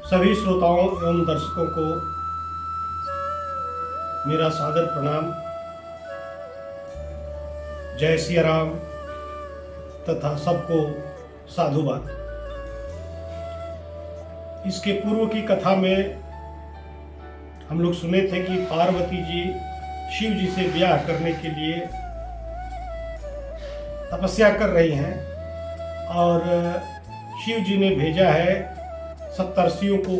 सभी श्रोताओं एवं दर्शकों को मेरा सादर प्रणाम। जय सिया राम तथा सबको साधुवाद। इसके पूर्व की कथा में हम लोग सुने थे कि पार्वती जी शिव जी से ब्याह करने के लिए तपस्या कर रही हैं और शिव जी ने भेजा है सप्तर्षियों को,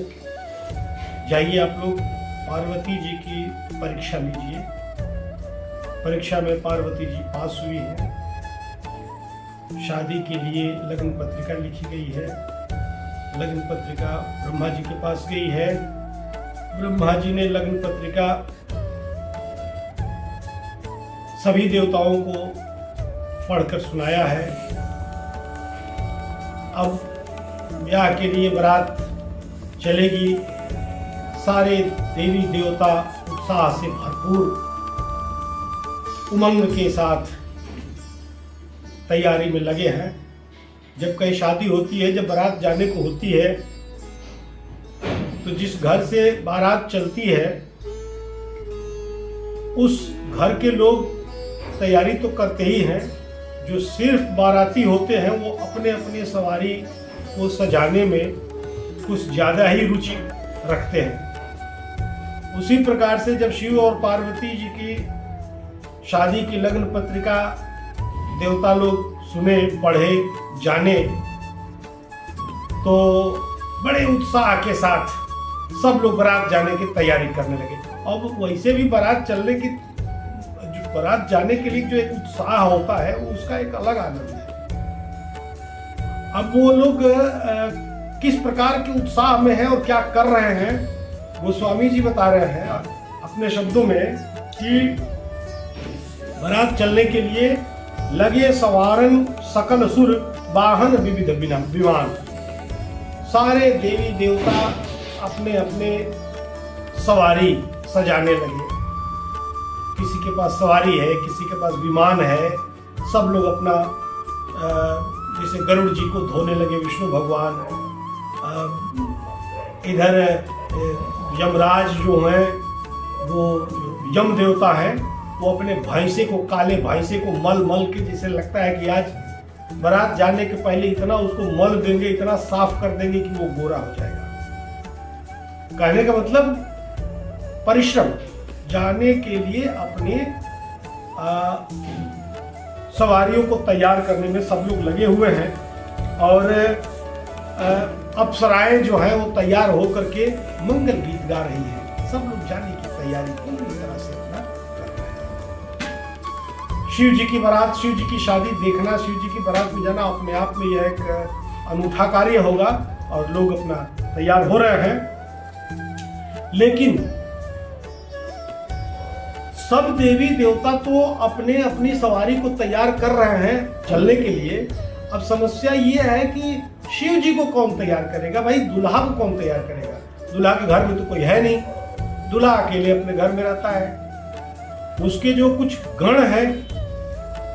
जाइए आप लोग पार्वती जी की परीक्षा लीजिए। परीक्षा में पार्वती जी पास हुई हैं। शादी के लिए लग्न पत्रिका लिखी गई है। लग्न पत्रिका ब्रह्मा जी के पास गई है। ब्रह्मा जी ने लग्न पत्रिका सभी देवताओं को पढ़कर सुनाया है। अब ब्याह के लिए बारात चलेगी। सारे देवी देवता उत्साह से भरपूर उमंग के साथ तैयारी में लगे हैं। जब कहीं शादी होती है, जब बारात जाने को होती है, तो जिस घर से बारात चलती है उस घर के लोग तैयारी तो करते ही हैं। जो सिर्फ बाराती होते हैं वो अपने अपने सवारी को सजाने में कुछ ज़्यादा ही रुचि रखते हैं। उसी प्रकार से जब शिव और पार्वती जी की शादी की लग्न पत्रिका देवता लोग सुने, पढ़े, जाने, तो बड़े उत्साह के साथ सब लोग बारात जाने की तैयारी करने लगे। अब वैसे भी बारात चलने की, जो बारात जाने के लिए जो एक उत्साह होता है उसका एक अलग आनंद है। अब वो लोग किस प्रकार के उत्साह में हैं और क्या कर रहे हैं, गोस्वामी जी बता रहे हैं अपने शब्दों में कि बारात चलने के लिए लगे सवारन सकल सुर वाहन विविध विमान। सारे देवी देवता अपने अपने सवारी सजाने लगे। किसी के पास सवारी है, किसी के पास विमान है। सब लोग अपना जैसे गरुड़ जी को धोने लगे विष्णु भगवान। इधर यमराज जो हैं, वो यम देवता हैं, वो अपने भैंसे को, काले भैंसे को मल मल के, जैसे लगता है कि आज बारात जाने के पहले इतना उसको मल देंगे, इतना साफ कर देंगे कि वो गोरा हो जाएगा। कहने का मतलब परिश्रम, जाने के लिए अपने सवारियों को तैयार करने में सब लोग लगे हुए हैं। और अप्सराएं जो हैं वो तैयार होकर के मंगल गीत गा रही हैं। सब लोग जाने की तैयारी पूरी तरह से अपना कर रहे हैं। शिव जी की बारात, शिव जी की शादी देखना, शिव जी की बारात में जाना अपने आप में यह एक अनूठा कार्य होगा और लोग अपना तैयार हो रहे हैं। लेकिन सब देवी देवता तो अपने अपनी सवारी को तैयार कर रहे हैं चलने के लिए। अब समस्या ये है कि शिव जी को कौन तैयार करेगा? भाई दूल्हा को कौन तैयार करेगा? दूल्हा के घर में तो कोई है नहीं। दूल्हा अकेले अपने घर में रहता है। उसके जो कुछ गण हैं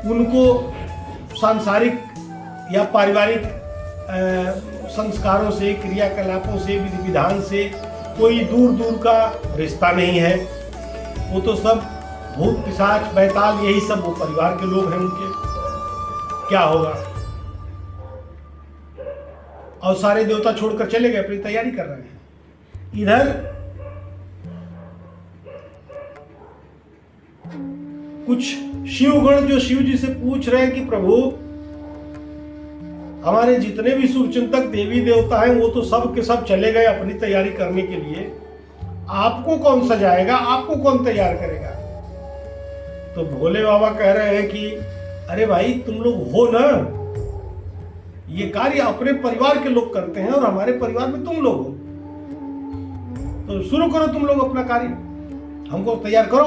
उनको सांसारिक या पारिवारिक संस्कारों से, क्रियाकलापों से, विधि विधान से कोई दूर दूर का रिश्ता नहीं है। वो तो सब भूत पिशाच बैताल, यही सब वो परिवार के लोग हैं उनके। क्या होगा? और सारे देवता छोड़कर चले गए, अपनी तैयारी कर रहे हैं। इधर कुछ शिवगण जो शिव जी से पूछ रहे हैं कि प्रभु, हमारे जितने भी शुभचिंतक देवी देवता हैं वो तो सब के सब चले गए अपनी तैयारी करने के लिए। आपको कौन सजाएगा? आपको कौन तैयार करेगा? तो भोले बाबा कह रहे हैं कि अरे भाई, तुम लोग हो ना, ये कार्य अपने परिवार के लोग करते हैं और हमारे परिवार में तुम लोग हो, तो शुरू करो तुम लोग अपना कार्य, हमको तैयार करो।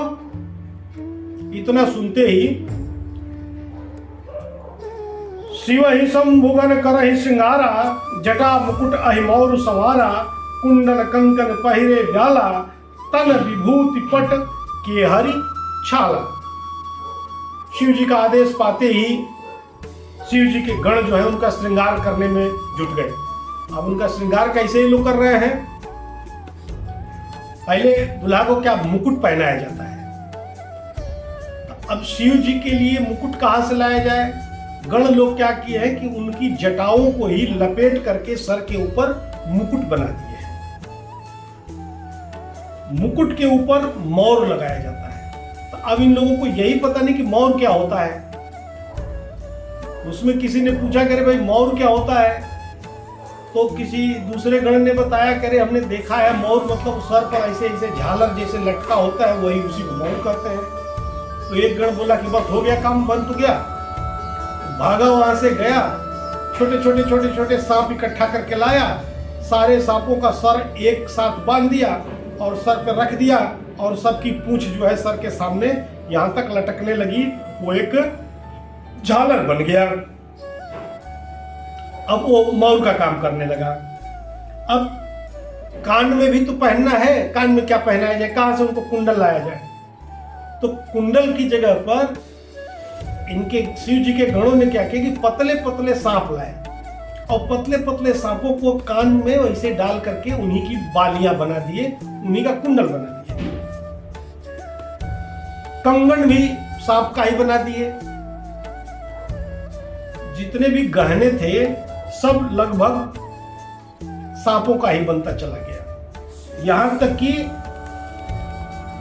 इतना सुनते ही शिव ही संभुगन करहि श्रृंगारा, जटा मुकुट अहिमौर सवारा, कुंडल कंकन पहिरे व्याला, तन विभूति पट के हरि छाला। शिव जी का आदेश पाते ही शिव जी के गण जो है उनका श्रृंगार करने में जुट गए। अब उनका श्रृंगार कैसे लोग कर रहे हैं? पहले दूल्हा को क्या मुकुट पहनाया जाता है। अब शिव जी के लिए मुकुट कहां से लाया जाए? गण लोग क्या किए हैं कि उनकी जटाओं को ही लपेट करके सर के ऊपर मुकुट बना दिए हैं। मुकुट के ऊपर मोर लगाया जाता है। तो अब इन लोगों को यही पता नहीं कि मोर क्या होता है। उसमें किसी ने पूछा करे भाई मोर क्या होता है, तो किसी दूसरे गण ने बताया करे हमने देखा है मोर मतलब सर पर ऐसे ऐसे झालर जैसे लटका होता है, वही उसी को मोर कहते हैं। तो एक गण बोला कि बस हो गया काम, बन तो गया। भागा वहां से गया, छोटे छोटे सांप इकट्ठा करके लाया, सारे सांपों का सर एक साथ बांध दिया और सर पे रख दिया और सबकी पूंछ जो है सर के सामने यहां तक लटकने लगी, वो एक झालर बन गया। अब वो मोर का काम करने लगा। अब कान में भी तो पहनना है, कान में क्या पहनाया जाए, कहां से उनको कुंडल लाया जाए? तो कुंडल की जगह पर इनके शिव जी के गणों ने क्या किया कि पतले पतले सांप लाए और पतले पतले सांपों को कान में वैसे डाल करके उन्हीं की बालियां बना दिए, उन्हीं का कुंडल बना दिए। कंगन भी सांप का ही बना दिए। जितने भी गहने थे सब लगभग सांपों का ही बनता चला गया। यहां तक कि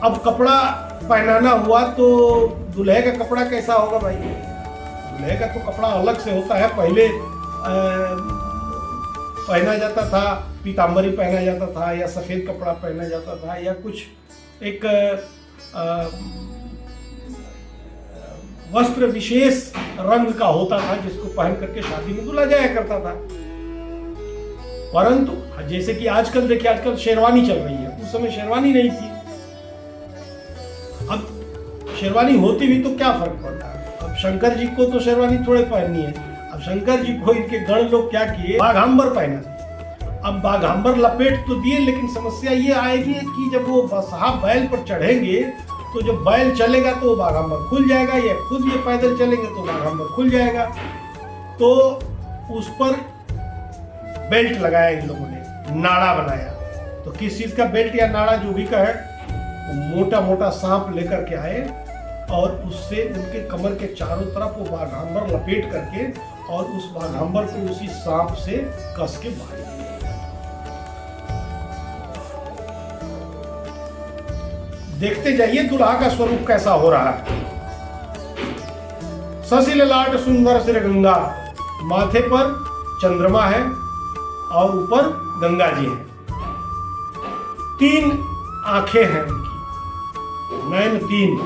अब कपड़ा पहनाना हुआ तो दूल्हे का कपड़ा कैसा होगा भाई? दूल्हे का तो कपड़ा अलग से होता है। पहले पहना जाता था, पीताम्बरी पहना जाता था या सफेद कपड़ा पहना जाता था या कुछ एक वस्त्र विशेष रंग का होता था जिसको पहन करके शादी में दूल्हा जाया करता था। परंतु जैसे कि आजकल देखिए, आजकल शेरवानी चल रही है, उस समय शेरवानी नहीं थी। अब शेरवानी होती भी तो क्या फर्क पड़ता है? अब शंकर जी को तो शेरवानी थोड़े पहननी है। अब शंकर जी को इनके गण लोग क्या किए, बाघांबर पहना दिए। अब बाघांबर लपेट तो दिए, लेकिन समस्या ये आएगी कि जब वो बसहा बैल पर चढ़ेंगे तो जब बैल चलेगा तो बाघांबर खुल जाएगा, या खुद ये पैदल चलेंगे तो बाघांबर खुल जाएगा। तो उस पर बेल्ट लगाया इन लोगों ने, नाड़ा बनाया। तो किस चीज का बेल्ट या नाड़ा जो भी का है, मोटा मोटा सांप लेकर के आए और उससे उनके कमर के चारों तरफ वो बाघांबर लपेट करके और उस बाघांबर को उसी सांप से कस के बांध दिया। देखते जाइए दुल्हा का स्वरूप कैसा हो रहा है। शशि ललाट सुंदर सिर गंगा, माथे पर चंद्रमा है और ऊपर गंगा जी है। 3 आंखें हैं उनकी, नयन 3,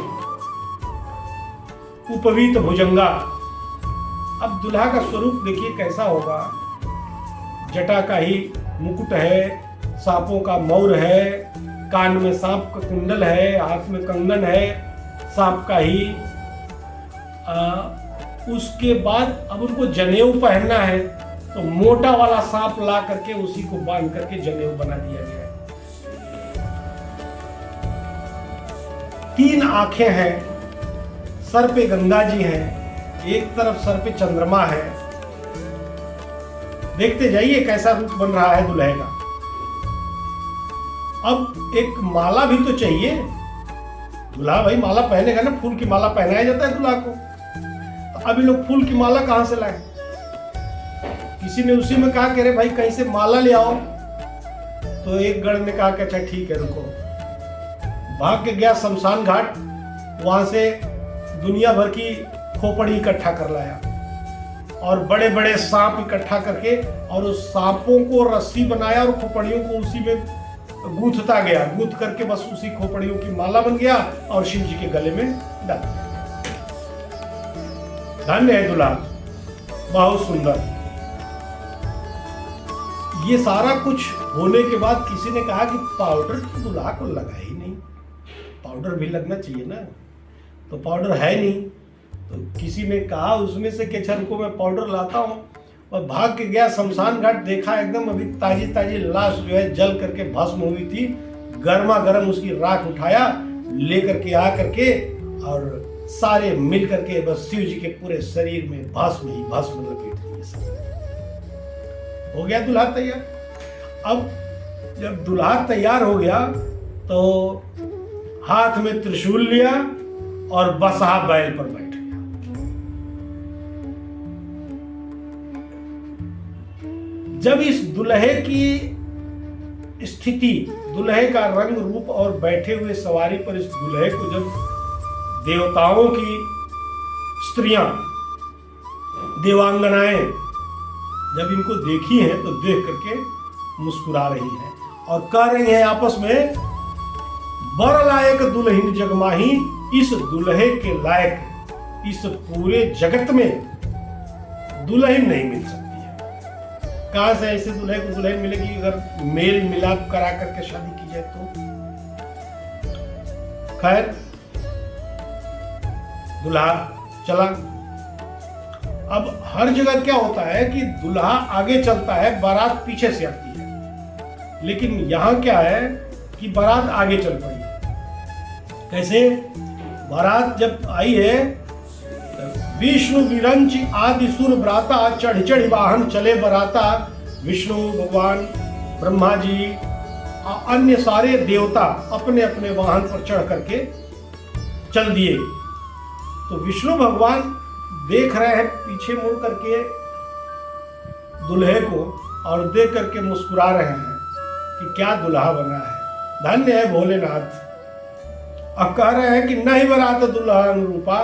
उपवीत भुजंगा। अब दुल्हा का स्वरूप देखिए कैसा होगा। जटा का ही मुकुट है, सांपों का मौर है, कान में सांप का कुंडल है, हाथ में कंगन है सांप का ही। उसके बाद अब उनको जनेऊ पहनना है, तो मोटा वाला सांप ला करके उसी को बांध करके जनेऊ बना दिया गया है। 3 आंखें हैं, सर पे गंगा जी हैं, एक तरफ सर पे चंद्रमा है। देखते जाइए कैसा रूप बन रहा है दूल्हे का। अब एक माला भी तो चाहिए। दूल्हा भाई माला पहनेगा ना, फूल की माला पहनाया जाता है दूल्हा को। तो अभी लोग फूल की माला कहां से लाए? किसी ने उसी में कहा कि अरे भाई कहीं से माला ले आओ। तो एक गण ने कहा कि अच्छा ठीक है रुको। भाग के गया शमशान घाट, वहां से दुनिया भर की खोपड़ी इकट्ठा कर लाया और बड़े बड़े सांप इकट्ठा करके और उस सांपों को रस्सी बनाया और खोपड़ियों को उसी में गूंथता गया। गूंथ करके बस उसी खोपड़ियों की माला बन गया और शिव जी के गले में डाल दिया। धन्य है दूल्हा, बहुत सुंदर। ये सारा कुछ होने के बाद किसी ने कहा कि पाउडर तो दूल्हा को लगा ही नहीं, पाउडर भी लगना चाहिए ना। तो पाउडर है नहीं, तो किसी ने कहा उसमें से कि अच्छा रुको मैं पाउडर लाता हूँ, और भाग के गया शमशान घाट। देखा एकदम अभी ताजी ताजी लाश जो है जल करके भस्म हुई थी, गर्मा गर्म उसकी राख उठाया, लेकर के आ करके और सारे मिल करके बस शिव जी के पूरे शरीर में भस्म ही भस्म लपेट दिए सब। हो गया दूल्हा तैयार। अब जब दूल्हा तैयार हो गया तो हाथ में त्रिशूल लिया और बसहा बैल पर बैठ गया। जब इस दुल्हे की स्थिति, दुल्हे का रंग रूप और बैठे हुए सवारी पर इस दुल्हे को जब देवताओं की स्त्रियां, देवांगनाएं जब इनको देखी हैं तो देख करके मुस्कुरा रही हैं और कह रही हैं आपस में, बर लायक दुल्हन जगमाही, इस दुल्हे के लायक इस पूरे जगत में दुल्हन नहीं मिल सकती है। कहां से ऐसे दूल्हे को दुल्हन मिलेगी अगर मेल मिलाप करा करके शादी की जाए तो। खैर दूल्हा चला। अब हर जगह क्या होता है कि दूल्हा आगे चलता है, बारात पीछे से आती है, लेकिन यहां क्या है कि बारात आगे चल पड़ी। कैसे? बारात जब आई है, विष्णु विरंच आदि सुर ब्राता, चढ़ चढ़ वाहन चले बराता। विष्णु भगवान, ब्रह्मा जी, अन्य सारे देवता अपने अपने वाहन पर चढ़ करके चल दिए। तो विष्णु भगवान देख रहे हैं पीछे मुड़ करके दुल्हे को और देख करके मुस्कुरा रहे हैं कि क्या दुल्हा बना है, धन्य है भोलेनाथ। अब कह रहे हैं कि नहीं बरात दुल्हा अनुरूपा।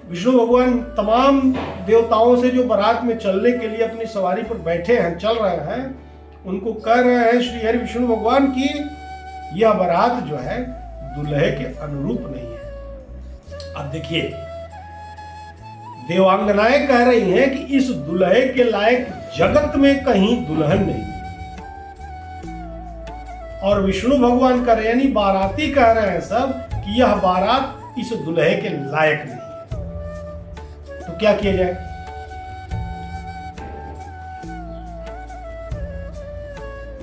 विष्णु भगवान तमाम देवताओं से जो बारात में चलने के लिए अपनी सवारी पर बैठे हैं, चल रहे हैं, उनको कह रहे हैं श्री हरि विष्णु भगवान की यह बारात जो है दुल्हे के अनुरूप नहीं है। अब देखिए, देवांगनाएं कह रही हैं कि इस दुल्हे के लायक जगत में कहीं दुल्हन नहीं। और विष्णु भगवान कह रहे हैं, यानी बाराती कह रहे हैं सब कि यह बारात इस दुल्हे के लायक नहीं है। तो क्या किया जाए?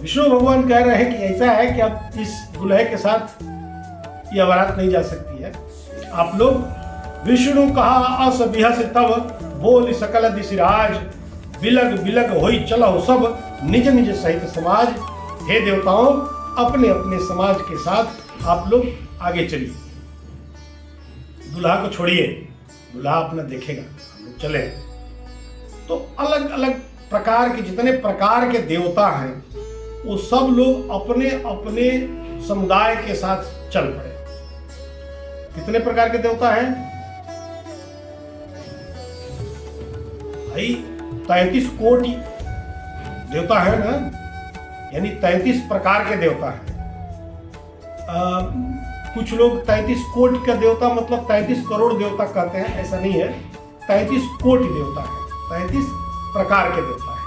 विष्णु भगवान कह रहे हैं कि ऐसा है कि अब इस दुल्हे के साथ यह बारात नहीं जा सकती है। आप लोग विष्णु कहा असबिहस तब, बोल सकल दिशिराज, बिलग बिलग होई चलो सब, निज निज सहित समाज। हे देवताओं, अपने अपने समाज के साथ आप लोग आगे चलिए, दूल्हा को छोड़िए, दूल्हा अपना देखेगा, हम लोग चले। तो अलग अलग प्रकार के जितने प्रकार के देवता हैं वो सब लोग अपने अपने समुदाय के साथ चल पड़े। कितने प्रकार के देवता हैं भाई? 33 कोटि देवता है ना, यानी 33 प्रकार के देवता हैं। कुछ लोग 33 कोटि का देवता मतलब 33 करोड़ देवता कहते हैं, ऐसा नहीं है। 33 कोटि देवता है, 33 प्रकार के देवता है।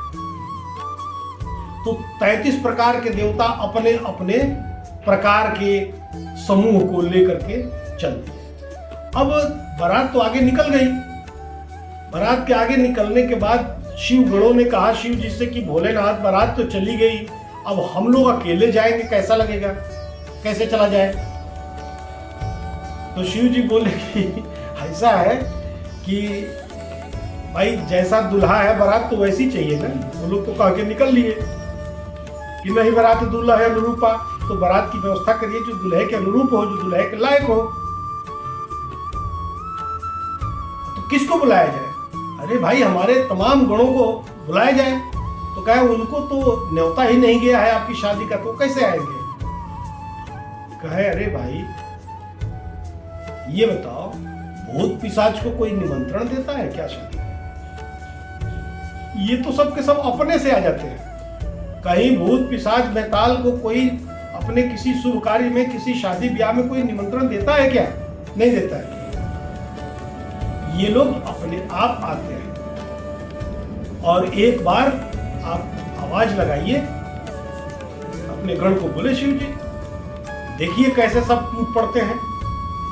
तो 33 प्रकार के देवता अपने अपने प्रकार के समूह को लेकर के चलते हैं। अब बारात तो आगे निकल गई। बारात के आगे निकलने के बाद शिव गणों ने कहा शिव जी से कि भोलेनाथ, बारात तो चली गई, अब हम लोग अकेले जाएंगे, कैसा लगेगा, कैसे चला जाए? तो शिव जी बोले कि ऐसा है कि भाई जैसा दूल्हा है बारात तो वैसी चाहिए ना। वो लोग तो कह के निकल लिए कि नहीं, बारात दूल्हा है अनुरूपा, तो बारात की व्यवस्था करिए जो दूल्हे के अनुरूप हो, जो दूल्हे के लायक हो। तो किसको बुलाया जाए? अरे भाई, हमारे तमाम गणों को बुलाया जाए। तो कहे उनको तो न्योता ही नहीं गया है आपकी शादी का, तो कैसे आएंगे? कहे अरे भाई ये बताओ, भूत पिशाच को कोई निमंत्रण देता है क्या शादी? ये तो सब के सब अपने से आ जाते हैं। कहीं भूत पिशाच बैताल को कोई अपने किसी शुभ कार्य में, किसी शादी ब्याह में कोई निमंत्रण देता है क्या? नहीं देता है। ये लोग अपने आप आते हैं। और एक बार आप आवाज लगाइए, अपने गण को बोले शिव जी, देखिए कैसे सब टूट पड़ते हैं,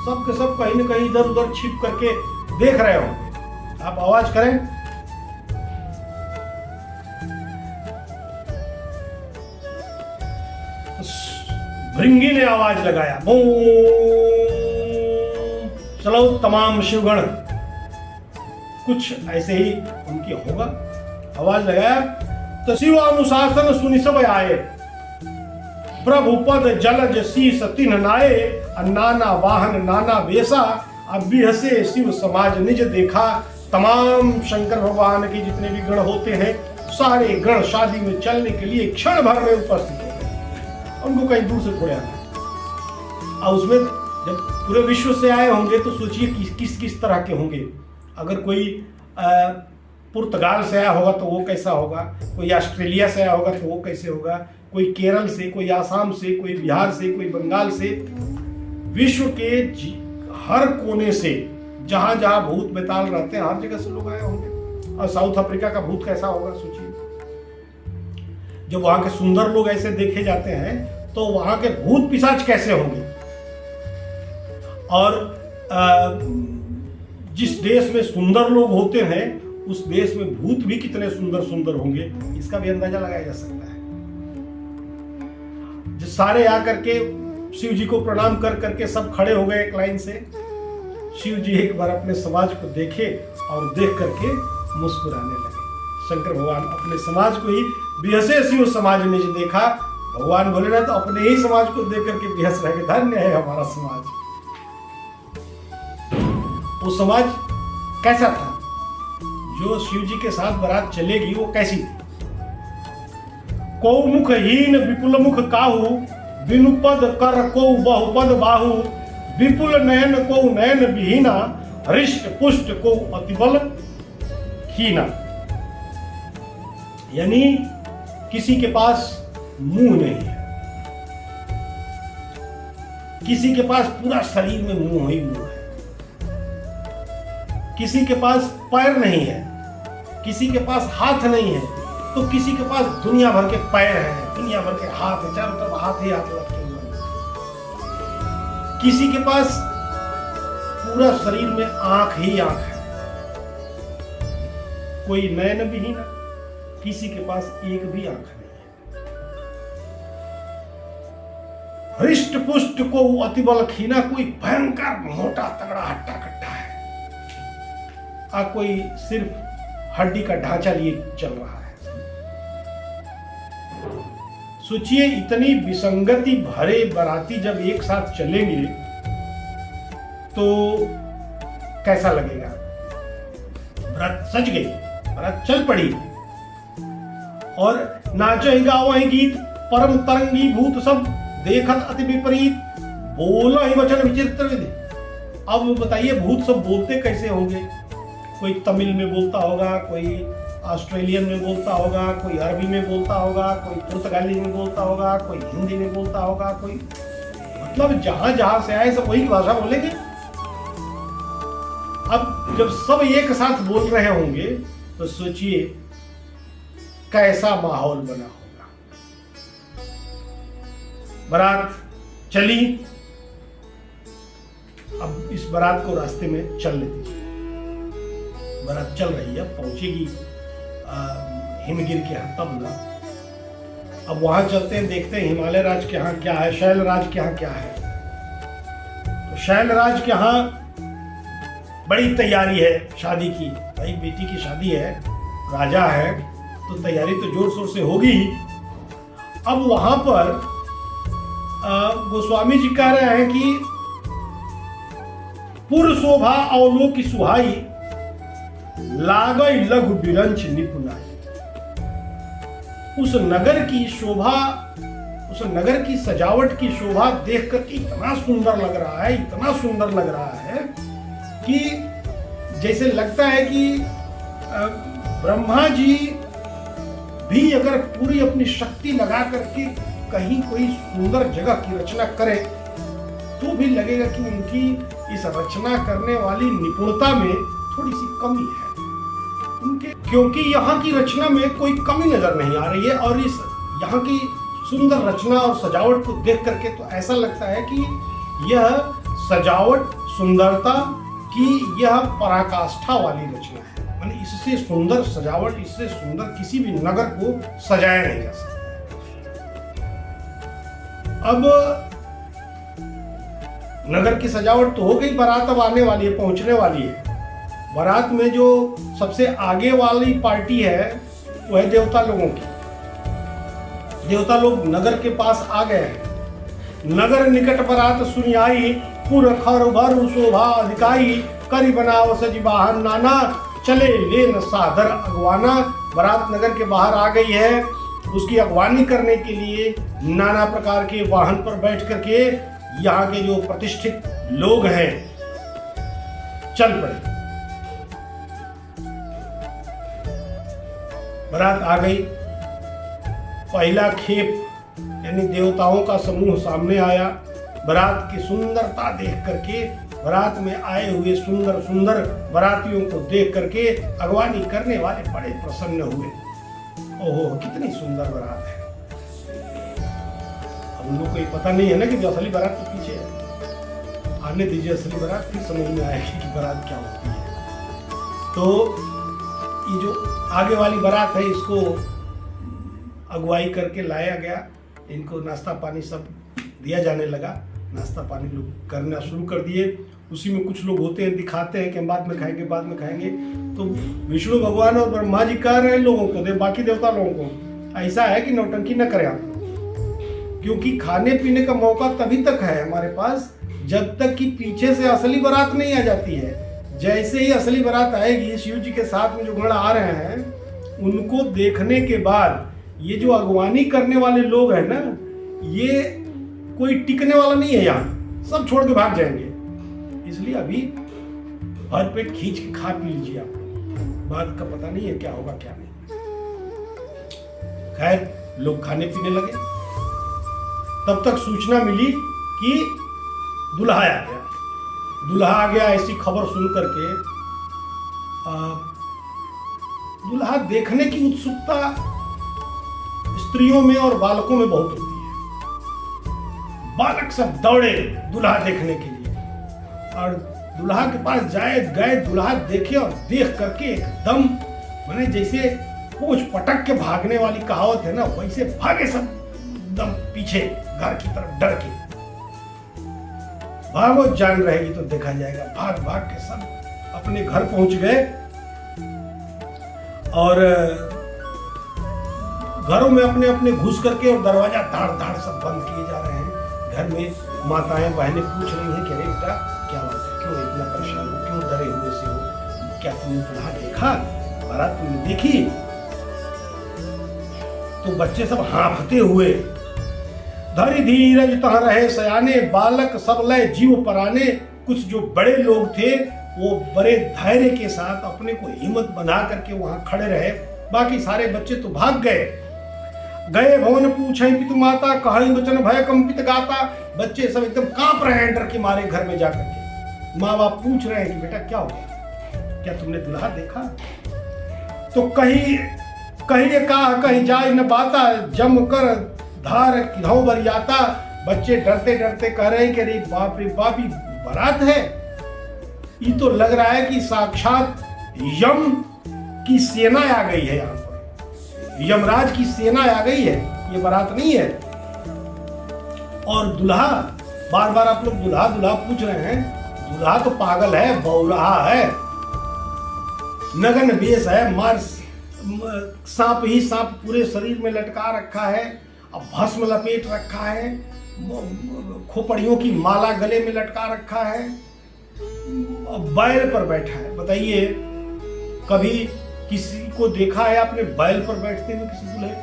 सब के सब कहीं न कहीं इधर उधर छिप करके देख रहे होंगे। आप आवाज करें। भृंगी ने आवाज लगाया, बूम। चलो तमाम शिवगण, कुछ ऐसे ही उनकी होगा। आवाज लगाया तो शिव अनुशासन सुनि सब आए। प्रभुपद जलज शीस तिन्ह नाये, नाना वाहन नाना वेशा, अब भी हंसे शिव समाज निज देखा। तमाम शंकर भगवान के जितने भी गण होते हैं, सारे गण शादी में चलने के लिए क्षण भर में उपस्थित होते हैं, उनको कहीं दूर से थोड़े आना है। और उसमें जब पूरे विश्व से आए होंगे तो सोचिए किस किस तरह के होंगे। अगर कोई पुर्तगाल से आया होगा तो वो कैसा होगा, कोई ऑस्ट्रेलिया से आया होगा तो वो कैसे होगा, कोई केरल से, कोई आसाम से, कोई बिहार से, कोई बंगाल से, विश्व के हर कोने से जहां जहां भूत बेताल रहते हैं हर जगह से लोग आए होंगे। और साउथ अफ्रीका का भूत कैसा होगा सोचिए। जब वहां के सुंदर लोग ऐसे देखे जाते हैं तो वहां के भूत पिशाच कैसे होंगे। और जिस देश में सुंदर लोग होते हैं उस देश में भूत भी कितने सुंदर सुंदर होंगे, इसका भी अंदाजा लगाया जा सकता है। जो सारे आकर के शिव जी को प्रणाम कर करके सब खड़े हो गए एक लाइन से। शिव जी एक बार अपने समाज को देखे और देख करके मुस्कुराने लगे। शंकर भगवान अपने समाज को ही बिहसे शिव समाज ने देखा। भगवान बोले ना तो अपने ही समाज को देख करके बिहस रहे, धन्य है हमारा समाज। वो समाज कैसा था? जो शिव जी के साथ बारात चलेगी वो कैसी थी? को मुखहीन विपुल मुख काहू, बिनु पद कर को बहुपद बाहु, विपुल नयन को नयन विहीना, हृष्ट पुष्ट को अतिबल खीना। यानी किसी के पास मुंह नहीं है, किसी के पास पूरा शरीर में मुंह ही मुंह है, किसी के पास पैर नहीं है, किसी के पास हाथ नहीं है, तो किसी के पास दुनिया भर के पैर हैं, दुनिया भर के हाथ है, चारों तरफ हाथ ही हाथ लटके हुए हैं। किसी के पास पूरा शरीर में आंख ही आंख है, कोई नयन भी नहीं, किसी के पास एक भी आंख नहीं है। हृष्ट पुष्ट को अतिबल खीना, कोई भयंकर मोटा तगड़ा हट्टा कट्टा है, कोई सिर्फ हड्डी का ढांचा लिए चल रहा है। सोचिए इतनी विसंगति भरे बाराती जब एक साथ चलेंगे तो कैसा लगेगा। बारात सज गई, बारात चल पड़ी और नाचे गावे गीत, परम तरंगी भूत सब देखत अति विपरीत, बोला ही वचन विचित्र। अब बताइए भूत सब बोलते कैसे होंगे? कोई तमिल में बोलता होगा, कोई ऑस्ट्रेलियन में बोलता होगा, कोई अरबी में बोलता होगा, कोई पुर्तगाली में बोलता होगा, कोई हिंदी में बोलता होगा, कोई मतलब जहां जहां से आए सब वही भाषा बोलेंगे। अब जब सब एक साथ बोल रहे होंगे तो सोचिए कैसा माहौल बना होगा। बारात चली, अब इस बारात को रास्ते में चलने दीजिए। बारात चल रही है, पहुंचेगी हिमगिर के यहाँ तब ना। अब वहां चलते हैं, देखते हैं हिमालय राज के यहाँ क्या है, शैल राज के यहाँ क्या है। तो शैल राज के यहाँ बड़ी तैयारी है शादी की, भाई बेटी की शादी है, राजा है तो तैयारी तो जोर शोर से होगी ही। अब वहां पर गोस्वामी जी कह रहे हैं कि पुर शोभा अवलोक की सुहाई, लागई लघु बिरंच निपुणाई। उस नगर की शोभा, उस नगर की सजावट की शोभा देख करके इतना सुंदर लग रहा है, इतना सुंदर लग रहा है कि जैसे लगता है कि ब्रह्मा जी भी अगर पूरी अपनी शक्ति लगा करके कहीं कोई सुंदर जगह की रचना करे तो भी लगेगा कि उनकी इस रचना करने वाली निपुणता में थोड़ी सी कमी है उनके, क्योंकि यहाँ की रचना में कोई कमी नजर नहीं आ रही है। और इस यहाँ की सुंदर रचना और सजावट को देख करके तो ऐसा लगता है कि यह सजावट, सुंदरता की यह पराकाष्ठा वाली रचना है। यानी इससे सुंदर सजावट, इससे सुंदर किसी भी नगर को सजाया नहीं जा सकता। अब नगर की सजावट तो हो गई, बारात अब आने वाली है, पहुंचने वाली है। बारात में जो सबसे आगे वाली पार्टी है वो है देवता लोगों की। देवता लोग नगर के पास आ गए हैं। नगर निकट बरात सुनियाई, पुर खर भर शोभा अधिकाई, करी बनाव सजी वाहन नाना, चले लेन सादर अगवाना। बारात नगर के बाहर आ गई है, उसकी अगवानी करने के लिए नाना प्रकार के वाहन पर बैठ करके यहाँ के जो प्रतिष्ठित लोग हैं चल पड़े। बारात आ गई, पहला खेप यानी देवताओं का समूह सामने आया। बारात की सुंदरता देख करके, बारात में आए हुए सुंदर सुंदर बारातियों को देख करके अगवानी करने वाले बड़े प्रसन्न हुए। ओहो, कितनी सुंदर बारात है। हम लोग को ये पता नहीं है ना कि जो असली बारात तो पीछे है। आने दीजिए असली बारात, फिर समझ में आएगी कि बारात क्या होती है। तो ये जो आगे वाली बारात है, इसको अगुवाई करके लाया गया। इनको नाश्ता पानी सब दिया जाने लगा। नाश्ता पानी लोग करना शुरू कर दिए। उसी में कुछ लोग होते हैं, दिखाते हैं कि हम बाद में खाएंगे, बाद में खाएंगे। तो विष्णु भगवान और ब्रह्मा जी कह रहे हैं लोगों को, बाकी देवता लोगों को, ऐसा है कि नौटंकी न करें आप, क्योंकि खाने पीने का मौका तभी तक है हमारे पास जब तक कि पीछे से असली बारात नहीं आ जाती है। जैसे ही असली बारात आएगी, शिव जी के साथ में जो गण आ रहे हैं, उनको देखने के बाद ये जो अगवानी करने वाले लोग हैं ना, ये कोई टिकने वाला नहीं है, यहाँ सब छोड़ के भाग जाएंगे। इसलिए अभी भर पेट खींच के खा पी लीजिए आप लोग, बात का पता नहीं है क्या होगा क्या नहीं। खैर, लोग खाने पीने लगे। तब तक सूचना मिली कि दूल्हा आ गया। दूल्हा आ गया ऐसी खबर सुन करके दूल्हा देखने की उत्सुकता स्त्रियों में और बालकों में बहुत होती है। बालक सब दौड़े दूल्हा देखने के लिए और दूल्हा के पास गए। दूल्हा देखे और देख करके एकदम माने जैसे पूछ पटक के भागने वाली कहावत है ना, वैसे भागे सब एकदम पीछे घर की तरफ डर के। भागो, जान रहेगी तो देखा जाएगा। भाग भाग के सब अपने घर पहुंच गए और घरों में अपने अपने घुस करके और दरवाजा धाड़ धाड़ सब बंद किए जा रहे हैं। घर में माताएं बहनें पूछ रही हैं कि अरे बेटा क्या बात है, क्यों इतना परेशान हो, क्यों डरे हुए से हो, क्या तुमने दूल्हा देखा, बारात तुमने देखी? तो बच्चे सब हाँफते हुए धरि धीरज तह रहे सयाने, बालक सब लय जीव पराने। कुछ जो बड़े लोग थे वो बड़े धैर्य के साथ अपने को हिम्मत बना करके वहां खड़े रहे। बाकी सारे बच्चे तो भाग गए। गए भवन पूछे पितु माता, कहाई वचन भय कंपित गाता। बच्चे सब एकदम कांप रहे हैं डर के मारे घर में जाकर के। माँ बाप पूछ रहे हैं कि बेटा क्या हो गया, क्या तुमने दूल्हा देखा? तो कहीं कहीं जाए न बाता, जम कर धार किधौ बरियाता। बच्चे डरते डरते कह रहे हैं कि अरे बाप रे बाप, ये बारात है। ये तो लग रहा है कि साक्षात यम की सेना आ गई है, यहाँ पर यमराज की सेना आ गई है, ये बारात नहीं है। और दूल्हा, बार बार आप लोग दूल्हा दूल्हा पूछ रहे हैं। दूल्हा तो पागल है, बौराहा है, नगन वेश है, मार सांप ही सांप पूरे शरीर में लटका रखा है, अब भस्म लपेट रखा है, खोपड़ियों की माला गले में लटका रखा है, बैल पर बैठा है। बताइए, कभी किसी को देखा है आपने बैल पर बैठते हुए किसी दूल्हे को?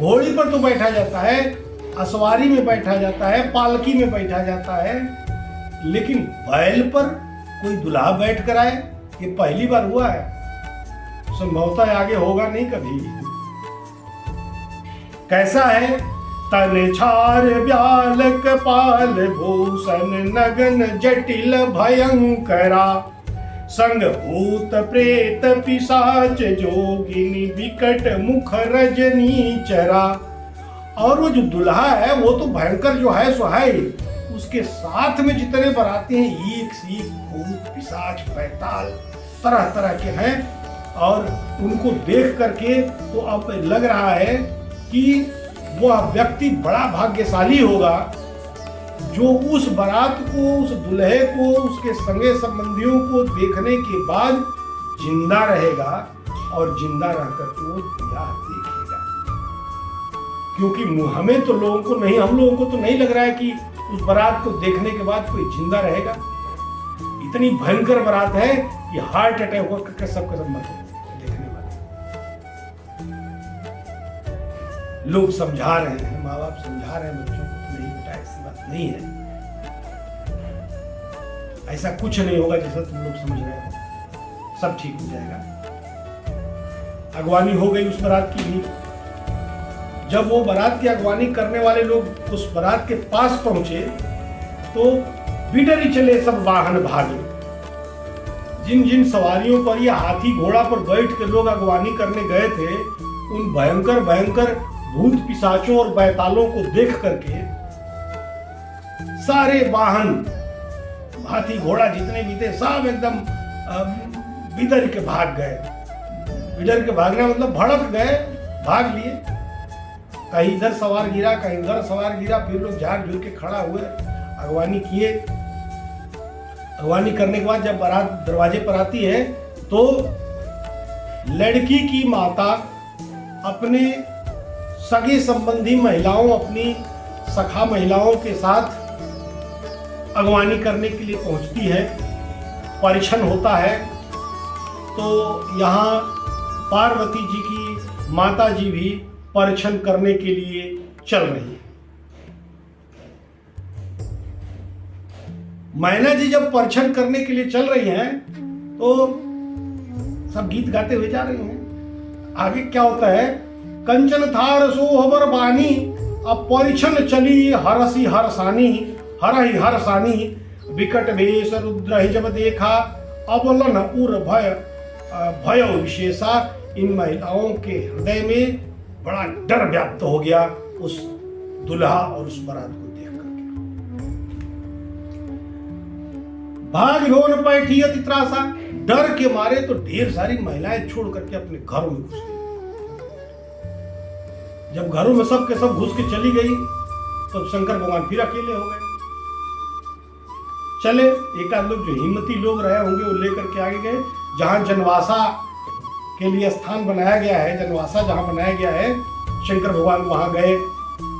घोड़ी पर तो बैठा जाता है, असवारी में बैठा जाता है, पालकी में बैठा जाता है, लेकिन बैल पर कोई दूल्हा बैठ कर आए, ये पहली बार हुआ है। संभवतः आगे होगा नहीं कभी। कैसा है? तन छार ब्याल कपाल भूषण नगन जटिल भयंकरा, संग भूत प्रेत पिशाच जोगिनी विकट मुख रजनी चरा। और वो जो दूल्हा है वो तो भयंकर जो है सो है, उसके साथ में जितने बाराती हैं एक से एक भूत पिशाच पैताल तरह तरह के हैं। और उनको देख करके तो अब लग रहा है कि वह व्यक्ति बड़ा भाग्यशाली होगा जो उस बारात को, उस दुल्हे को, उसके संगे संबंधियों को देखने के बाद जिंदा रहेगा और जिंदा रह करके वो ब्याह देखेगा। क्योंकि हमें तो लोगों को नहीं, हम लोगों को तो नहीं लग रहा है कि उस बारात को देखने के बाद कोई जिंदा रहेगा। इतनी भयंकर बारात है कि हार्ट अटैक होकर सब मर गए देखने वाले। लोग समझा रहे हैं, माँ बाप समझा रहे हैं बच्चों को, नहीं बेटा ऐसी बात नहीं है, ऐसा कुछ नहीं होगा जैसा तुम लोग समझ रहे हो, सब ठीक हो जाएगा। अगवानी हो गई उस बारात की भी। जब वो बारात की अगवानी करने वाले लोग उस बारात के पास पहुंचे तो बिडर ही चले सब वाहन भागे। जिन जिन सवारियों पर या हाथी घोड़ा पर बैठ के लोग अगवानी करने गए थे, उन भयंकर भयंकर भूत पिशाचों और बैतालों को देख करके सारे वाहन, हाथी घोड़ा जितने भी थे, सब एकदम बिदर के भाग गए। बिडर के भागना मतलब भड़क गए, भाग लिए। कहीं इधर सवार गिरा, कहीं उधर सवार गिरा, फिर लोग झाड़ झूल के खड़ा हुए, अगवानी किए। अगवानी करने के बाद जब बारात दरवाजे पर आती है तो लड़की की माता अपने सगे संबंधी महिलाओं, अपनी सखा महिलाओं के साथ अगवानी करने के लिए पहुंचती है। परीक्षण होता है तो यहाँ पार्वती जी की माता जी भी परीक्षण करने के लिए चल रही है। मैना जी जब परीक्षण करने के लिए चल रही हैं तो सब गीत गाते हुए जा रही हैं। आगे क्या होता है, कंचन थार सोहबर बानी, अब परीक्षण चली हरसी हरसानी, हरहि हरसानी, विकट वेश रुद्र ही जब देखा, अबलन उर भय भय विशेषा। इन महिलाओं के हृदय में बड़ा डर व्याप्त हो गया उस दुल्हा और उस बारात को देख करके। भाग न बैठी अति त्रासा, डर के मारे तो ढेर सारी महिलाएं छोड़ करके अपने घरों में घुस गई। जब घरों में सब के सब घुस के चली गई तो शंकर भगवान फिर अकेले हो गए। चले एक आध लोग जो हिम्मती लोग रहे होंगे वो लेकर के आगे गए। जहां जनवासा के लिए स्थान बनाया गया है, जनवासा जहां बनाया गया है, शंकर भगवान वहां गए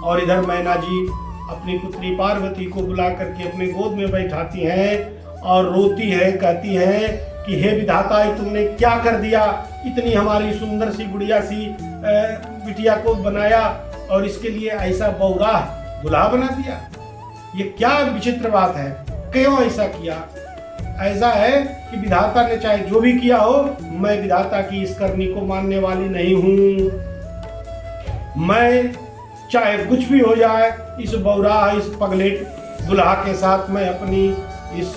और इधर मैना जी अपनी पुत्री पार्वती को बुला करके अपने गोद में बैठाती हैं और रोती है, कहती है कि हे विधाता, तुमने क्या कर दिया, इतनी हमारी सुंदर सी गुड़िया सी बिटिया को बनाया और इसके लिए ऐसा बौरा दुल्हा बना दिया। ये क्या विचित्र बात है, क्यों ऐसा किया? ऐसा है कि विधाता ने चाहे जो भी किया हो, मैं विधाता की इस करनी को मानने वाली नहीं हूं। मैं चाहे कुछ भी हो जाए, इस बौरा, इस पगलेट दुल्हा के साथ मैं अपनी इस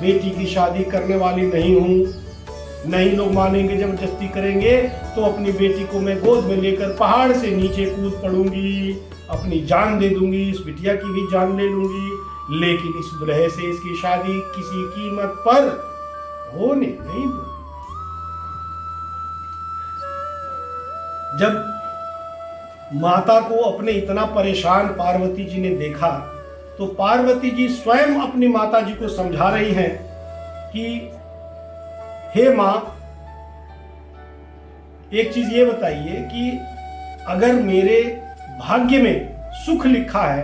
बेटी की शादी करने वाली नहीं हूं। नहीं लोग मानेंगे, जबरदस्ती करेंगे तो अपनी बेटी को मैं गोद में लेकर पहाड़ से नीचे कूद पड़ूंगी, अपनी जान दे दूंगी, इस बिटिया की भी जान ले लूंगी, लेकिन इस दुल्हे से इसकी शादी किसी कीमत पर होने नहीं दूंगी। जब माता को अपने इतना परेशान पार्वती जी ने देखा तो पार्वती जी स्वयं अपनी माता जी को समझा रही हैं कि हे मां, एक चीज ये बताइए कि अगर मेरे भाग्य में सुख लिखा है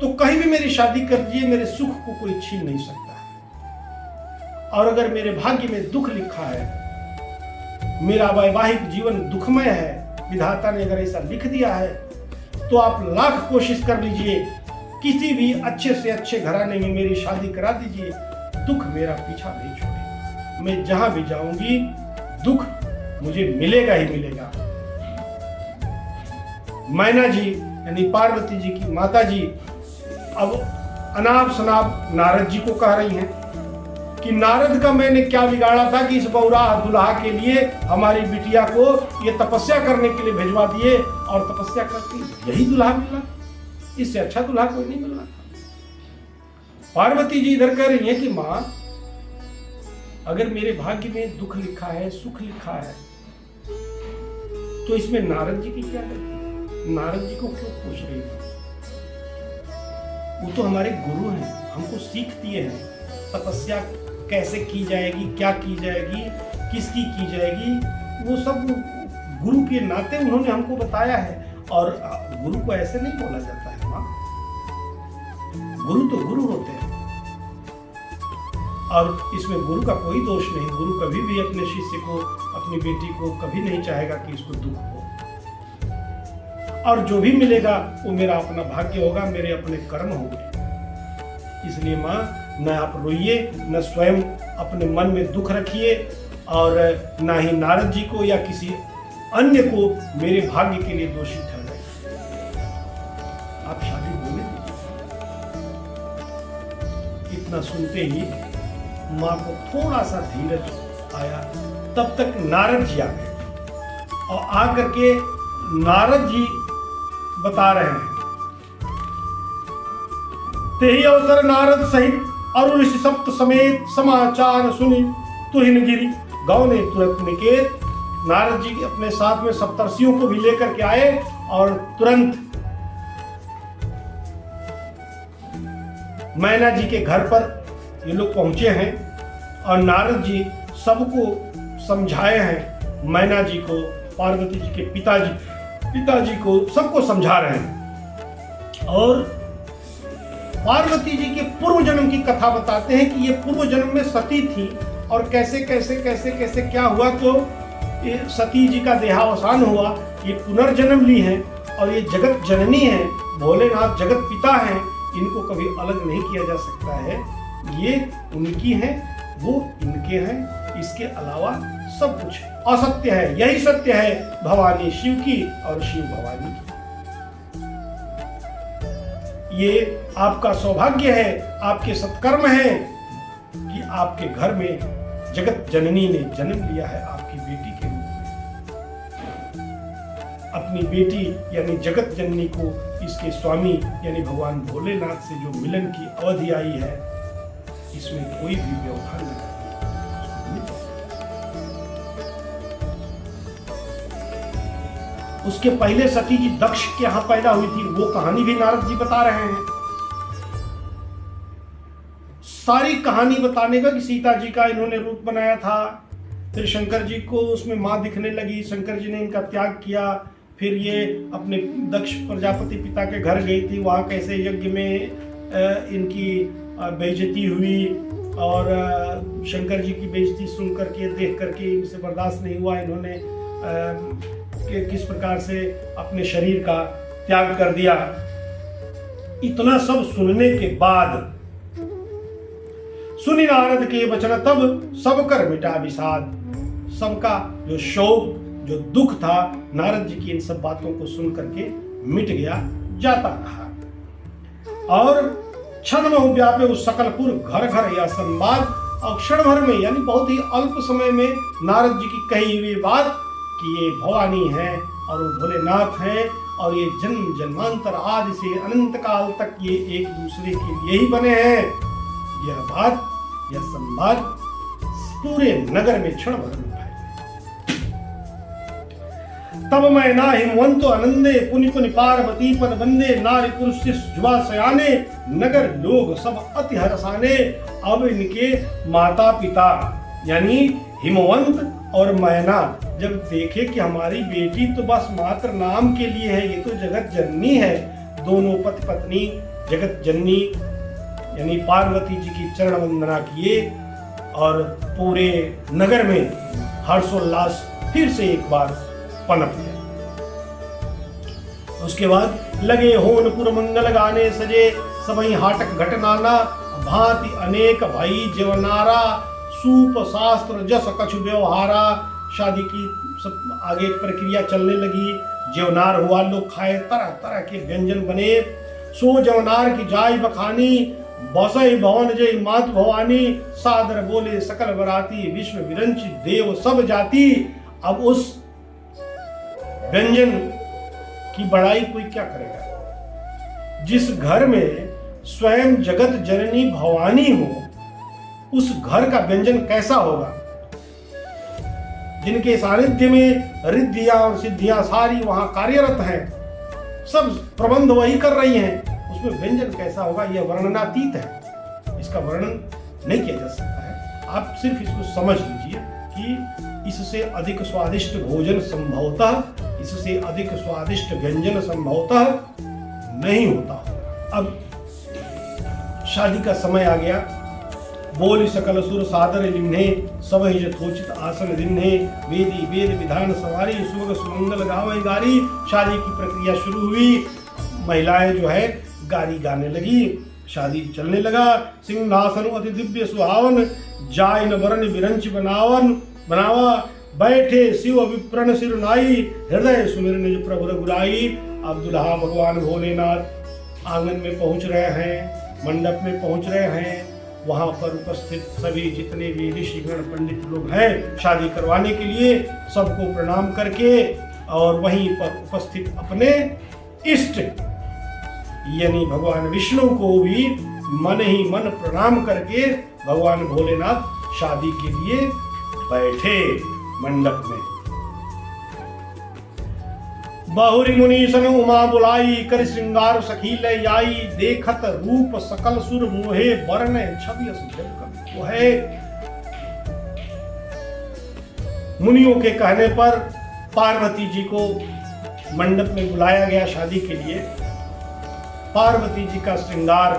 तो कहीं भी मेरी शादी कर दीजिए, मेरे सुख को कोई छीन नहीं सकता है। और अगर मेरे भाग्य में दुख लिखा है, मेरा वैवाहिक जीवन दुखमय है, विधाता ने अगर ऐसा लिख दिया है, तो आप लाख कोशिश कर लीजिए, किसी भी अच्छे से अच्छे घराने में मेरी शादी करा दीजिए, दुख मेरा पीछा नहीं छोड़ेगा। मैं जहां भी जाऊंगी दुख मुझे मिलेगा ही मिलेगा। मैना जी यानी पार्वती जी की माता जी अब अनाप शनाप नारद जी को कह रही हैं कि नारद का मैंने क्या बिगाड़ा था कि इस बौरा दुल्हा के लिए हमारी बिटिया को ये तपस्या करने के लिए भिजवा दिए और तपस्या करती यही दुल्हा मिला, इससे अच्छा दुल्हा कोई नहीं मिलना था। पार्वती जी इधर कह रही हैं कि मां, अगर मेरे भाग्य में दुख लिखा है, सुख लिखा है, तो इसमें नारद जी की क्या गलती? नारद जी को क्यों पूछ रही है? वो तो हमारे गुरु हैं, हमको सीख दिए हैं तपस्या कैसे की जाएगी, क्या की जाएगी, किसकी की जाएगी, वो सब गुरु के नाते उन्होंने हमको बताया है। और गुरु को ऐसे नहीं बोला जाता है माँ। गुरु तो गुरु होते हैं और इसमें गुरु का कोई दोष नहीं। गुरु कभी भी अपने शिष्य को, अपनी बेटी को कभी नहीं चाहेगा कि इसको दुख हो। और जो भी मिलेगा वो मेरा अपना भाग्य होगा, मेरे अपने कर्म होंगे। इसलिए माँ, न आप रोइए, न स्वयं अपने मन में दुख रखिए और ना ही नारद जी को या किसी अन्य को मेरे भाग्य के लिए दोषी ठहराइए। आप शादी होने दीजिए। इतना सुनते ही माँ को थोड़ा सा धीरज आया। तब तक नारद जी आ गए और आकर के नारद जी बता रहे हैं, तेहि अवसर नारद सहित अरुण सप्त समेत समाचार सुनी तुहिन गिरी। गौ ने तुरंत निकेत नारद जी अपने साथ में सप्तर्षियों को भी लेकर के आए और तुरंत मैना जी के घर पर ये लोग पहुंचे हैं और नारद जी सबको समझाए हैं। मैना जी को, पार्वती जी के पिताजी को, सबको समझा रहे हैं और पार्वती जी के पूर्व जन्म की कथा बताते हैं कि ये पूर्व जन्म में सती थी और कैसे कैसे कैसे कैसे क्या हुआ। तो ये सती जी का देहावसान हुआ, ये पुनर्जन्म ली है और ये जगत जननी है, भोलेनाथ जगत पिता हैं, इनको कभी अलग नहीं किया जा सकता है। ये उनकी हैं, वो इनके हैं, इसके अलावा सब कुछ असत्य है। यही सत्य है भवानी शिव की और शिव भवानी की। ये आपका सौभाग्य है, आपके सत्कर्म है कि आपके घर में जगत जननी ने जन्म लिया है आपकी बेटी के रूप में। अपनी बेटी यानी जगत जननी को इसके स्वामी यानी भगवान भोलेनाथ से जो मिलन की अवधि आई है, इसमें कोई भी व्यवधान नहीं। उसके पहले सती जी दक्ष के यहां पैदा हुई थी, वो कहानी भी नारद जी बता रहे हैं। सारी कहानी बताने का कि सीता जी का इन्होंने रूप बनाया था, फिर शंकर जी को उसमें मां दिखने लगी, शंकर जी ने इनका त्याग किया, फिर ये अपने दक्ष प्रजापति पिता के घर गई थी, वहां कैसे यज्ञ में इनकी बेइज्जती हुई और शंकर जी की बेइज्जती सुन करके, देख करके इनसे बर्दाश्त नहीं हुआ, इन्होंने किस प्रकार से अपने शरीर का त्याग कर दिया। इतना सब सुनने के बाद सुनी नारद के वचन तब सब कर मिटा विषाद। सबका जो शोक, जो दुख था, नारद जी की इन सब बातों को सुन करके मिट गया, जाता रहा। और क्षण में व्यापे उस सकलपुर घर घर यह संवाद। और क्षण भर में यानी बहुत ही अल्प समय में नारद जी की कही हुई बात कि ये भवानी है और वो भोलेनाथ हैं और ये जन्म जन्मांतर आदि से अनंत काल तक ये एक दूसरे के लिए ही बने हैं, यह बात, यह संवाद पूरे नगर में क्षण भर में फैल। तब मैं ना हिमवंतो आनंदे पुनि पुनि पार्वती पद बंदे नारी पुरुष जुआ सयाने नगर लोग सब अति हर्षाने। अब इनके माता पिता यानी हिमवंत और मैना जब देखे कि हमारी बेटी तो बस मात्र नाम के लिए है, ये तो जगत जननी है, दोनों पति पत्नी जगत जननी यानी पार्वती जी की चरण वंदना किए और पूरे नगर में हर्षोल्लास फिर से एक बार पनप गया। उसके बाद लगे होनपुर मंगल गाने सजे, सबई हाटक घटनाना भांति अनेक भाई जीवनारा सूप शास्त्र जस कछु व्यवहारा। शादी की सब आगे प्रक्रिया चलने लगी, जेवनार हुआ, लोग खाए, तरह तरह के व्यंजन बने। सो जवनार की जाय बखानी बसई भवन जय मात भवानी। सादर बोले सकल बराती विश्व विरंची देव सब जाति। अब उस व्यंजन की बड़ाई कोई क्या करेगा। जिस घर में स्वयं जगत जननी भवानी हो, उस घर का व्यंजन कैसा होगा। जिनके सानिध्य में रिद्धियां और सिद्धियां सारी वहां कार्यरत हैं, सब प्रबंध वही कर रही हैं, उसमें व्यंजन कैसा होगा यह वर्णनातीत है, इसका वर्णन नहीं किया जा सकता है। आप सिर्फ इसको समझ लीजिए कि इससे अधिक स्वादिष्ट भोजन संभवतः इससे अधिक स्वादिष्ट व्यंजन संभवतः नहीं होता। अब शादी का समय आ गया। बोल सकल सुर सादर लिन्हे, सब यथोचित आसन दिन्हे, वेदी वेद विधान सवारी, सुबह सुमंगल गावे गारी। शादी की प्रक्रिया शुरू हुई। महिलाएं जो है गारी गाने लगी, शादी चलने लगा। सिंहासन अति दिव्य सुहावन, जाय न वरण विरंच बनावा। बैठे शिव विप्रन सिर नाई, हृदय सुमिर निज प्रभु रघुराई। अब दुल्हा भगवान भोलेनाथ आंगन में पहुंच रहे हैं, मंडप में पहुंच रहे हैं। वहां पर उपस्थित सभी जितने भी ऋषिगण पंडित लोग हैं शादी करवाने के लिए, सबको प्रणाम करके और वहीं पर उपस्थित अपने इष्ट यानी भगवान विष्णु को भी मन ही मन प्रणाम करके भगवान भोलेनाथ शादी के लिए बैठे मंडप में। बहुरी मुनीसन उमा बुलाई, कर श्रृंगार सखी ले आई। देखत रूप सकल सुर मोहे, वरण छवि वो है। मुनियों के कहने पर पार्वती जी को मंडप में बुलाया गया शादी के लिए। पार्वती जी का श्रृंगार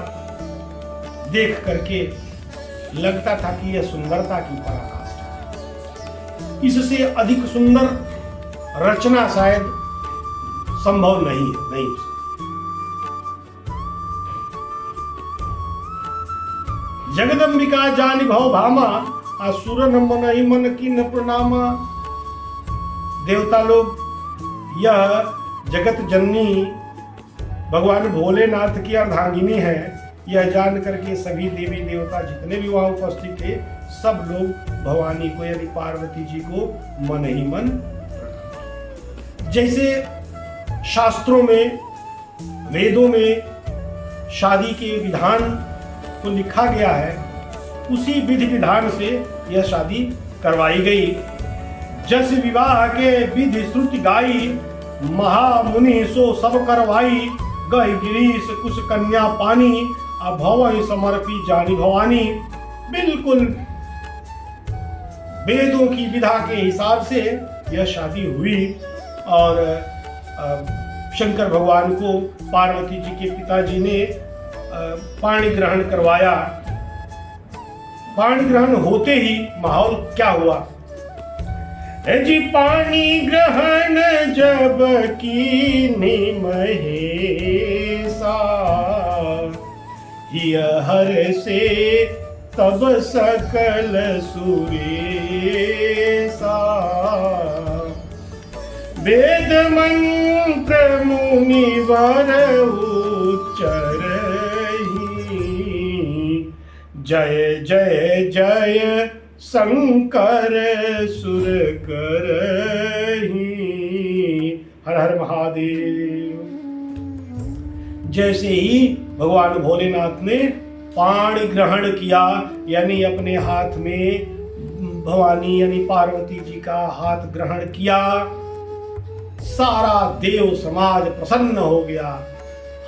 देख करके लगता था कि यह सुंदरता की पराकाष्ठा है। इससे अधिक सुंदर रचना शायद संभव नहीं। जगदम्बिका जानि भव भामा, असुर न मनहि मन किन प्रणामा। देवता लोग यह जगत जननी भगवान भोलेनाथ की अर्धांगिनी है, यह जान करके सभी देवी देवता जितने भी वहां उपस्थित थे सब लोग भवानी को यानी पार्वती जी को मन ही मन। जैसे शास्त्रों में वेदों में शादी के विधान को लिखा गया है, उसी विधि विधान से यह शादी करवाई गई। जस विवाह के विधि श्रुति गाई, महामुनि सो सब करवाई। गई गिरीश कुश कन्या पानी, अभव समर्पी जानी भवानी। बिल्कुल वेदों की विधा के हिसाब से यह शादी हुई और शंकर भगवान को पार्वती जी के पिताजी ने पाणी ग्रहण करवाया। पाणी ग्रहण होते ही माहौल क्या हुआ जी, पाणी ग्रहण जब कीनी महेशा, हर से तब सकल सुरेशा। वेद मंत्र मुनिवर उच्चरहि, जय जय जय शंकर सुर करहि। हर हर महादेव। जैसे ही भगवान भोलेनाथ ने पाणी ग्रहण किया यानी अपने हाथ में भवानी यानी पार्वती जी का हाथ ग्रहण किया, सारा देव समाज प्रसन्न हो गया,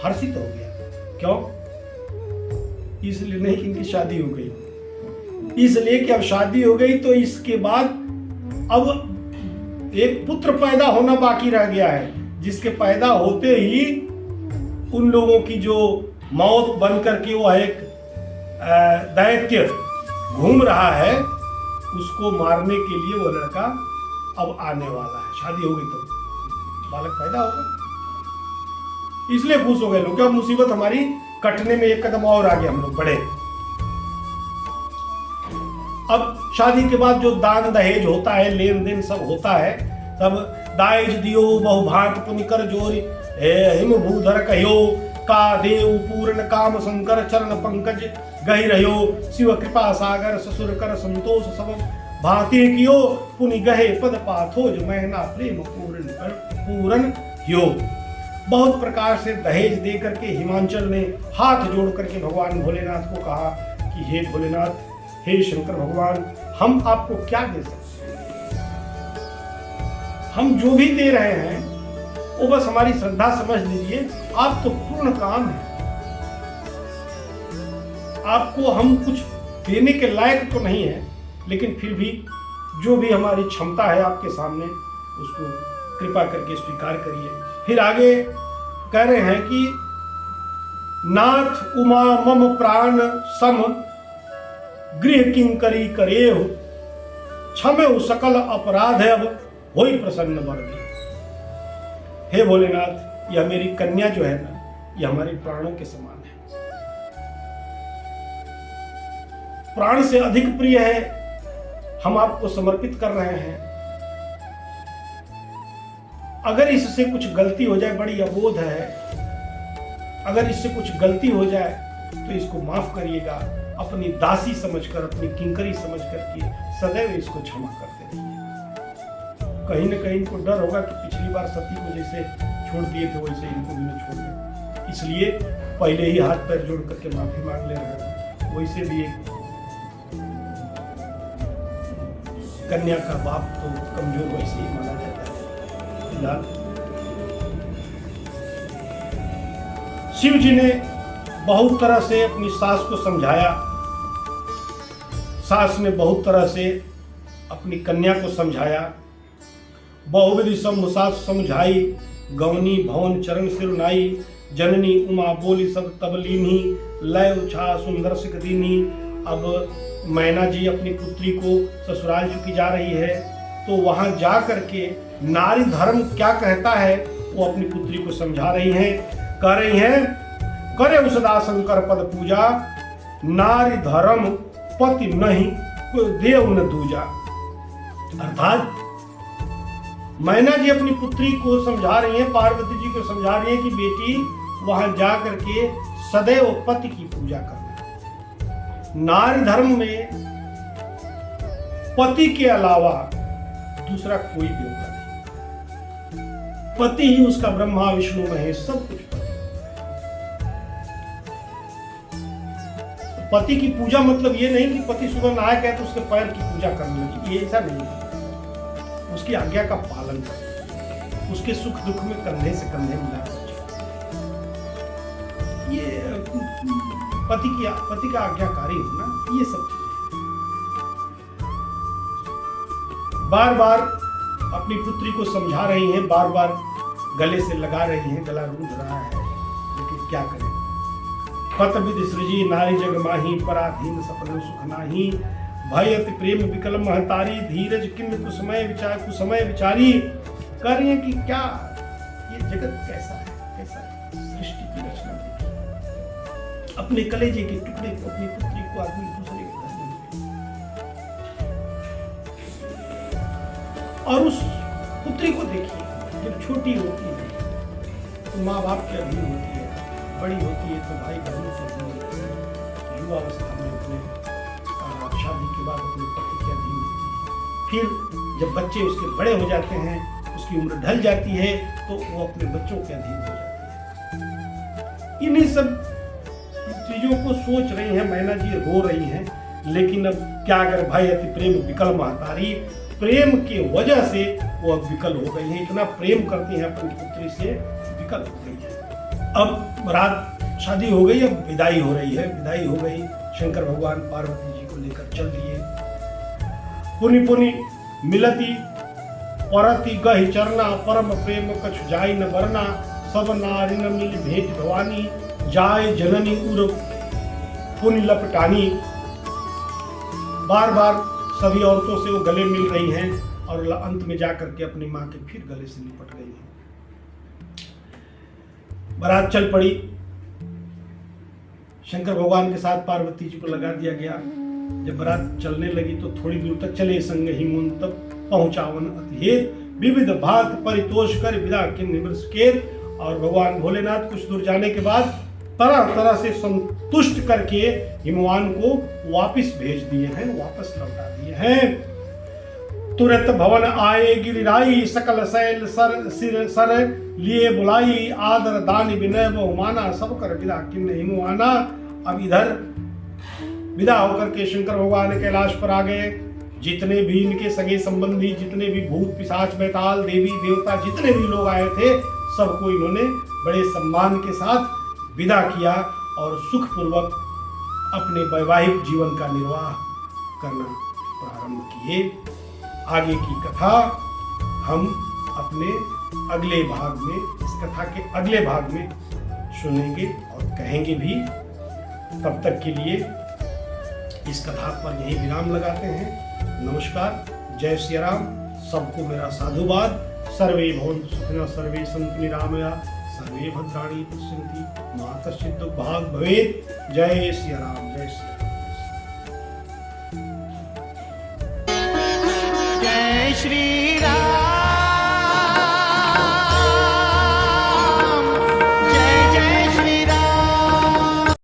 हर्षित हो गया। क्यों? इसलिए नहीं कि इनकी शादी हो गई, इसलिए कि अब शादी हो गई तो इसके बाद अब एक पुत्र पैदा होना बाकी रह गया है, जिसके पैदा होते ही उन लोगों की जो मौत बन करके वो एक दैत्य घूम रहा है, उसको मारने के लिए वो लड़का अब आने वाला है। शादी हो गई तो बालक पैदा होगा, इसलिए खुश हो गए लोग। क्या मुसीबत हमारी कटने में एक कदम और आगे हम लोग बढ़े। अब शादी के बाद जो दान दहेज होता है, लेन देन सब होता है, तब दाएज दियो बहुभांत पुनिकर जोरी, हिम भूधर कहियो, का देव पूर्ण काम शंकर चरण पंकज गहि रहियो। शिव कृपा सागर ससुर कर संतोष सब भांति कियो, पुनि गहे पद पाथोज महीना प्रेम पूर्ण यो। बहुत प्रकार से दहेज दे करके हिमांचल ने हाथ जोड़ करके भगवान भोलेनाथ को कहा कि हे भोलेनाथ, हे शंकर भगवान, हम आपको क्या दे सकते हैं? हम जो भी दे रहे हैं वो बस हमारी श्रद्धा समझ लीजिए। आप तो पूर्ण काम है, आपको हम कुछ देने के लायक तो नहीं है, लेकिन फिर भी जो भी हमारी क्षमता है आपके सामने उसको कृपा करके स्वीकार करिए। फिर आगे कह रहे हैं कि नाथ उमा मम प्राण सम गृह किंकरी करेहु क्षमेहु सकल अपराध अब होई प्रसन्न वर दे। हे भोलेनाथ, यह मेरी कन्या जो है ना, यह हमारे प्राणों के समान है, प्राण से अधिक प्रिय है। हम आपको समर्पित कर रहे हैं। अगर इससे कुछ गलती हो जाए, बड़ी अबोध है, अगर इससे कुछ गलती हो जाए तो इसको माफ करिएगा। अपनी दासी समझकर, अपनी किंकरी समझकर के सदैव इसको क्षमा करते रहिए। कहीं न कहीं इनको डर होगा कि पिछली बार सती को जैसे छोड़ दिए थे वैसे इनको भी न छोड़ दें, इसलिए पहले ही हाथ पैर जोड़ करके माफी मांग ले रहे हैं। वैसे भी एक कन्या का बाप तो कमजोर वैसे ही माना जाता है। फिलहाल शिव जी ने बहुत तरह से अपनी सास को समझाया, सास ने बहुत तरह से अपनी कन्या को समझाया। बहुविधि सम सास समझाई, गौनी भवन चरण सिर नाई, जननी उमा बोली सब तब लीनी, लय उछा सुंदर सिक दीनी। अब मैना जी अपनी पुत्री को ससुराल चुकी जा रही है, तो वहां जा करके नारी धर्म क्या कहता है वो अपनी पुत्री को समझा रही हैं। कह रही हैं, करे उसदा शंकर पद पूजा, नारी धर्म पति नहीं कोई देव न दूजा। अर्थात मैना जी अपनी पुत्री को समझा रही हैं, पार्वती जी को समझा रही हैं कि बेटी वहां जा करके सदैव पति की पूजा करना। नारी धर्म में पति के अलावा दूसरा कोई देवता नहीं, पति ही उसका ब्रह्मा विष्णु महेश सब कुछ। पति की पूजा मतलब ये नहीं कि पति सुबह नहाया गया तो उसके पैर की पूजा करने लगी, ये ऐसा नहीं है। उसकी आज्ञा का पालन कर, उसके सुख दुख में कंधे से कंधे मिला, ये पति का आज्ञाकारी होना, ये सब चीजें। बार बार अपनी पुत्री को समझा रही हैं, बार बार गले से लगा रही हैं, गला रूंध रहा है, लेकिन क्या करें। पत विधि सृजी नारी जग माही, पराधीन सपन सुख नाही, भयति प्रेम विकल महतारी, धीरज किन्न कुसमय विचारी। कह रही है कि क्या ये जगत कैसा है, कैसा है, सृष्टि की रचना देखिए। अपने कलेजे के टुकड़े को, अपनी पुत्री को आदमी दूसरे के घर में और उस पुत्री को देखिए, जब छोटी होती है तो माँ बाप के अधीन होती है, बड़ी होती है तो भाई बहन से अधीन होती है, युवा अवस्था में अपने शादी के बाद अपने पति के अधीन होती है। फिर जब बच्चे उसके बड़े हो जाते हैं, उसकी उम्र ढल जाती है, तो वो अपने बच्चों के अधीन हो जाती है। इन्हीं सब चीजों को सोच रही हैं मैना जी, रो रही हैं। लेकिन अब क्या अगर भाई अति प्रेम विकल महतारी, प्रेम के वजह से वो अब विकल हो गई है, इतना प्रेम करती हैं अपनी पुत्री से, विकल हो गई है। अब रात शादी हो गई, अब विदाई हो रही है, विदाई हो गई। शंकर भगवान पार्वती जी को लेकर चल दिए। पुनि पुनि मिलती परति गहि चरना, परम प्रेम कछु जाय न बरना, सब नारी न मिल भेंट भवानी, जाय जननी उर पुनि लपटानी। बार बार सभी औरतों से वो गले मिल रही हैं और अंत में जाकर के अपनी मां के फिर गले से लिपट गई हैं। बारात चल पड़ी, शंकर भगवान के साथ पार्वती जी को लगा दिया गया। जब बारात चलने लगी तो थोड़ी दूर तक चले, संग ही मुन तब पहुंचावन अतिहेत, विविध भात परितोष कर विदा किन्निवृषकेत। और भगवान भोलेनाथ कुछ दूर जाने के बाद तरह तरह से संतुष्ट करके हिमवान को वापस भेज दिए हैं, वापस लौटा दिए हैं। तुरंत भवन आए गिरिराई, सकल शैल सिर सर लिए बुलाई, आदर दान विनय बहुमाना, सब कर विदा किन्न हिमवाना। अब इधर विदा होकर के शंकर भगवान कैलाश पर आ गए। जितने भी इनके सगे संबंधी, जितने भी भूत पिशाच बैताल देवी देवता, जितने भी लोग आए थे, सबको इन्होंने बड़े सम्मान के साथ विदा किया और सुखपूर्वक अपने वैवाहिक जीवन का निर्वाह करना प्रारंभ किए। आगे की कथा हम अपने अगले भाग में, इस कथा के अगले भाग में सुनेंगे और कहेंगे भी। तब तक के लिए इस कथा पर यही विराम लगाते हैं। नमस्कार, जय श्री राम। सबको मेरा साधुवाद। सर्वे भवन्तु सुखिनः, सर्वे सन्तु निरामया, सर्वे भद्राणि पश्यन्ति मा कश्चित् दुर्भाग् भवेत्। जय श्री राम, जय श्री राम। जय श्री राम।